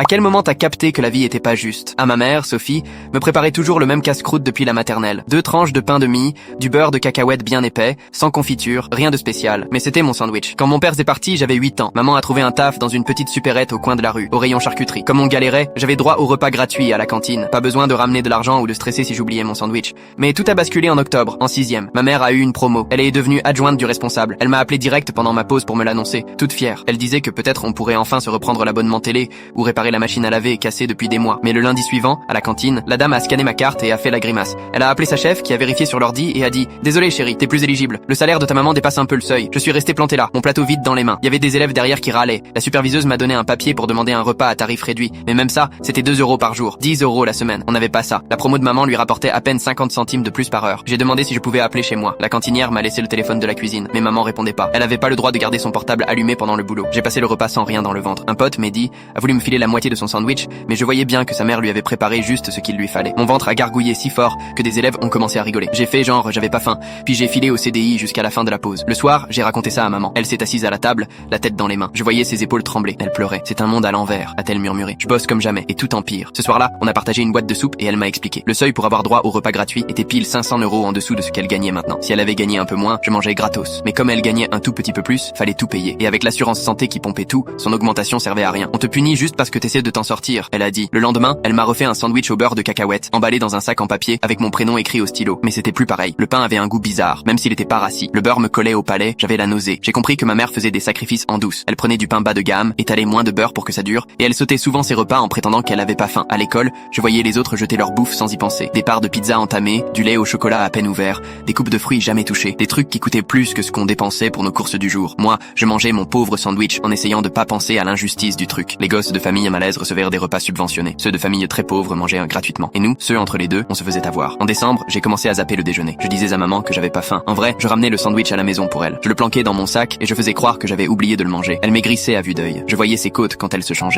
À quel moment t'as capté que la vie était pas juste? À ma mère, Sophie, me préparait toujours le même casse-croûte depuis la maternelle. 2 tranches de pain de mie, du beurre de cacahuète bien épais, sans confiture, rien de spécial. Mais c'était mon sandwich. Quand mon père s'est parti, j'avais 8 ans. Maman a trouvé un taf dans une petite supérette au coin de la rue, au rayon charcuterie. Comme on galérait, j'avais droit au repas gratuit à la cantine. Pas besoin de ramener de l'argent ou de stresser si j'oubliais mon sandwich. Mais tout a basculé en octobre, en 6e. Ma mère a eu une promo. Elle est devenue adjointe du responsable. Elle m'a appelé direct pendant ma pause pour me l'annoncer, toute fière. Elle disait que peut-être on pourrait enfin se reprendre l'abonnement télé ou réparer la machine à laver cassée depuis des mois. Mais le lundi suivant, à la cantine, la dame a scanné ma carte et a fait la grimace. Elle a appelé sa chef qui a vérifié sur l'ordi et a dit « Désolé chérie, t'es plus éligible. Le salaire de ta maman dépasse un peu le seuil. » Je suis resté planté là, mon plateau vide dans les mains. Il y avait des élèves derrière qui râlaient. La superviseuse m'a donné un papier pour demander un repas à tarif réduit. Mais même ça, c'était 2 € par jour, 10 € la semaine. On n'avait pas ça. La promo de maman lui rapportait à peine 50 centimes de plus par heure. J'ai demandé si je pouvais appeler chez moi. La cantinière m'a laissé le téléphone de la cuisine, mais maman répondait pas. Elle avait pas le droit de garder son portable allumé pendant le boulot. J'ai passé le repas sans rien dans le ventre. Un pote, Mehdi, a voulu me filer la moitié de son sandwich, mais je voyais bien que sa mère lui avait préparé juste ce qu'il lui fallait. Mon ventre a gargouillé si fort que des élèves ont commencé à rigoler. J'ai fait genre j'avais pas faim, puis j'ai filé au CDI jusqu'à la fin de la pause. Le soir, j'ai raconté ça à maman. Elle s'est assise à la table, la tête dans les mains. Je voyais ses épaules trembler. Elle pleurait. C'est un monde à l'envers, a-t-elle murmuré. Je bosse comme jamais, et tout empire. Ce soir-là, on a partagé une boîte de soupe et elle m'a expliqué. Le seuil pour avoir droit au repas gratuit était pile 500 € en dessous de ce qu'elle gagnait maintenant. Si elle avait gagné un peu moins, je mangeais gratos. Mais comme elle gagnait un tout petit peu plus, fallait tout payer. Et avec l'assurance santé qui pompait tout, son augmentation servait à rien. On te punit juste parce que t'essaies de t'en sortir, elle a dit. Le lendemain, elle m'a refait un sandwich au beurre de cacahuète, emballé dans un sac en papier, avec mon prénom écrit au stylo. Mais c'était plus pareil. Le pain avait un goût bizarre, même s'il était pas rassis. Le beurre me collait au palais, j'avais la nausée. J'ai compris que ma mère faisait des sacrifices en douce. Elle prenait du pain bas de gamme, étalait moins de beurre pour que ça dure, et elle sautait souvent ses repas en prétendant qu'elle avait pas faim. À l'école, je voyais les autres jeter leur bouffe sans y penser. Des parts de pizza entamées, du lait au chocolat à peine ouvert, des coupes de fruits jamais touchées, des trucs qui coûtaient plus que ce qu'on dépensait pour nos courses du jour. Moi, je mangeais mon pauvre sandwich en essayant de pas penser à l'injustice du truc. Les gosses de famille à malaise recevaient des repas subventionnés. Ceux de famille très pauvres mangeaient gratuitement. Et nous, ceux entre les deux, on se faisait avoir. En décembre, j'ai commencé à zapper le déjeuner. Je disais à maman que j'avais pas faim. En vrai, je ramenais le sandwich à la maison pour elle. Je le planquais dans mon sac et je faisais croire que j'avais oublié de le manger. Elle maigrissait à vue d'œil. Je voyais ses côtes quand elle se changeait.